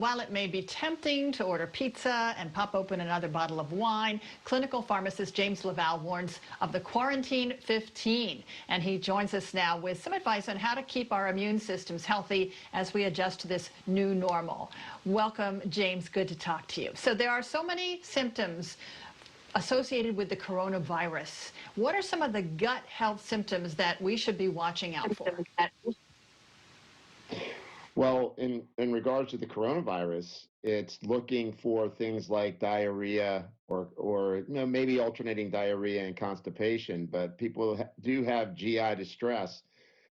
While it may be tempting to order pizza and pop open another bottle of wine, clinical pharmacist James LaValle warns of the quarantine 15. And he joins us now with some advice on how to keep our immune systems healthy as we adjust to this new normal. Welcome, James. Good to talk to you. So there are so many symptoms associated with the coronavirus. What are some of the gut health symptoms that we should be watching out for? Well, in regards to the coronavirus, it's looking for things like diarrhea or maybe alternating diarrhea and constipation. But people do have GI distress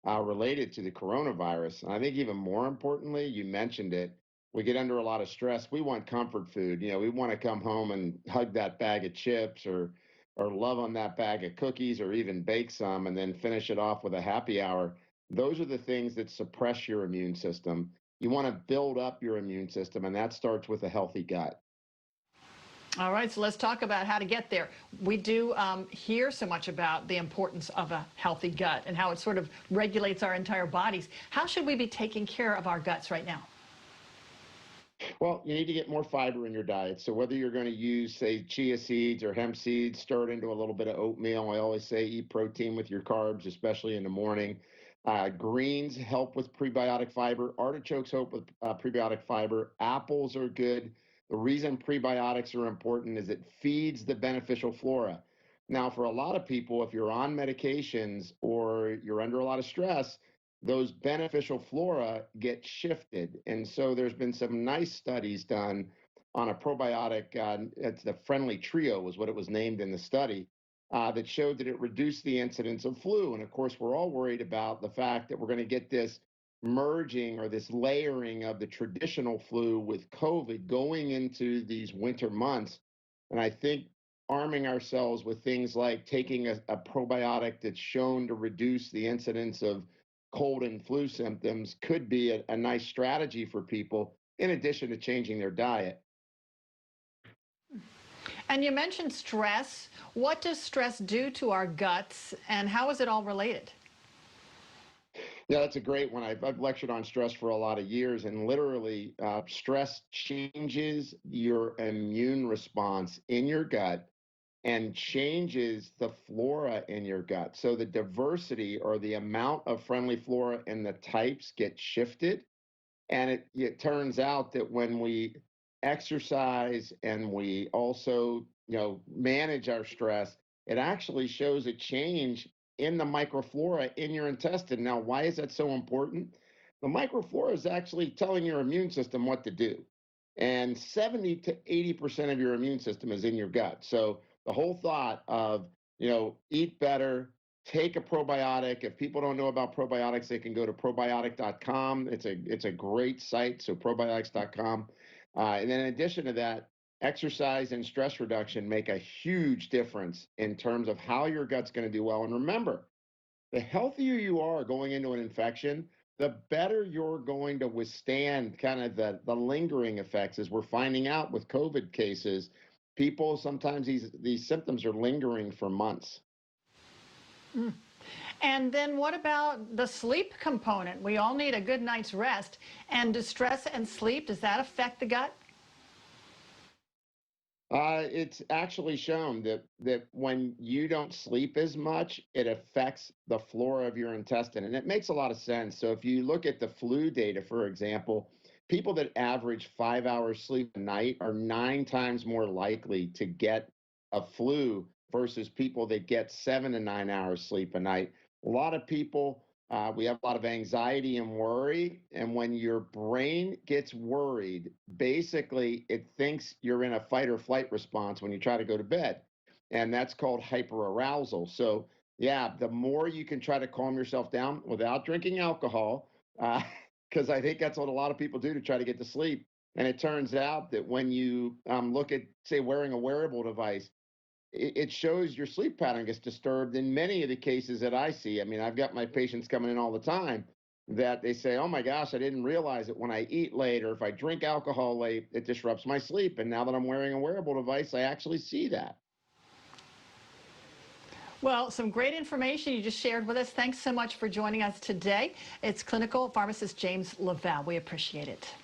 related to the coronavirus. And I think even more importantly, you mentioned it, we get under a lot of stress. We want comfort food. We want to come home and hug that bag of chips or love on that bag of cookies or even bake some and then finish it off with a happy hour. Those are the things that suppress your immune system. You want to build up your immune system, and that starts with a healthy gut. All right, so let's talk about how to get there. We do hear so much about the importance of a healthy gut and how it sort of regulates our entire bodies. How should we be taking care of our guts right now? Well, you need to get more fiber in your diet. So whether you're going to use, say, chia seeds or hemp seeds, stir it into a little bit of oatmeal. I always say eat protein with your carbs, especially in the morning. Greens help with prebiotic fiber. Artichokes help with prebiotic fiber. Apples are good. The reason prebiotics are important is it feeds the beneficial flora. Now, for a lot of people, if you're on medications or you're under a lot of stress, those beneficial flora get shifted. And so there's been some nice studies done on a probiotic. It's the Friendly Trio was what it was named in the study. That showed that it reduced the incidence of flu. And of course, we're all worried about the fact that we're going to get this merging or this layering of the traditional flu with COVID going into these winter months. And I think arming ourselves with things like taking a probiotic that's shown to reduce the incidence of cold and flu symptoms could be a nice strategy for people, in addition to changing their diet. And you mentioned stress. What does stress do to our guts, and how is it all related? Yeah, that's a great one. I've lectured on stress for a lot of years, and literally, stress changes your immune response in your gut and changes the flora in your gut. So the diversity or the amount of friendly flora and the types get shifted. And it turns out that when we exercise and we also, manage our stress, it actually shows a change in the microflora in your intestine. Now, why is that so important? The microflora is actually telling your immune system what to do. And 70 to 80% of your immune system is in your gut. So the whole thought of, eat better, take a probiotic. If people don't know about probiotics, they can go to probiotic.com. It's a great site, so probiotics.com. And then in addition to that, exercise and stress reduction make a huge difference in terms of how your gut's going to do well. And remember, the healthier you are going into an infection, the better you're going to withstand kind of the lingering effects. As we're finding out with COVID cases, people sometimes these symptoms are lingering for months. Mm. And then what about the sleep component? We all need a good night's rest. And does stress and sleep, does that affect the gut? It's actually shown that when you don't sleep as much, it affects the flora of your intestine. And it makes a lot of sense. So if you look at the flu data, for example, people that average 5 hours sleep a night are 9 times more likely to get a flu versus people that get 7 to 9 hours sleep a night. A lot of people, we have a lot of anxiety and worry. And when your brain gets worried, basically it thinks you're in a fight or flight response when you try to go to bed. And that's called hyperarousal. So, yeah, the more you can try to calm yourself down without drinking alcohol, because I think that's what a lot of people do to try to get to sleep. And it turns out that when you look at, say, wearing a wearable device, it shows your sleep pattern gets disturbed in many of the cases that I see. I mean, I've got my patients coming in all the time that they say, oh my gosh, I didn't realize that when I eat late or if I drink alcohol late, it disrupts my sleep. And now that I'm wearing a wearable device, I actually see that. Well, some great information you just shared with us. Thanks so much for joining us today. It's clinical pharmacist James LaValle. We appreciate it.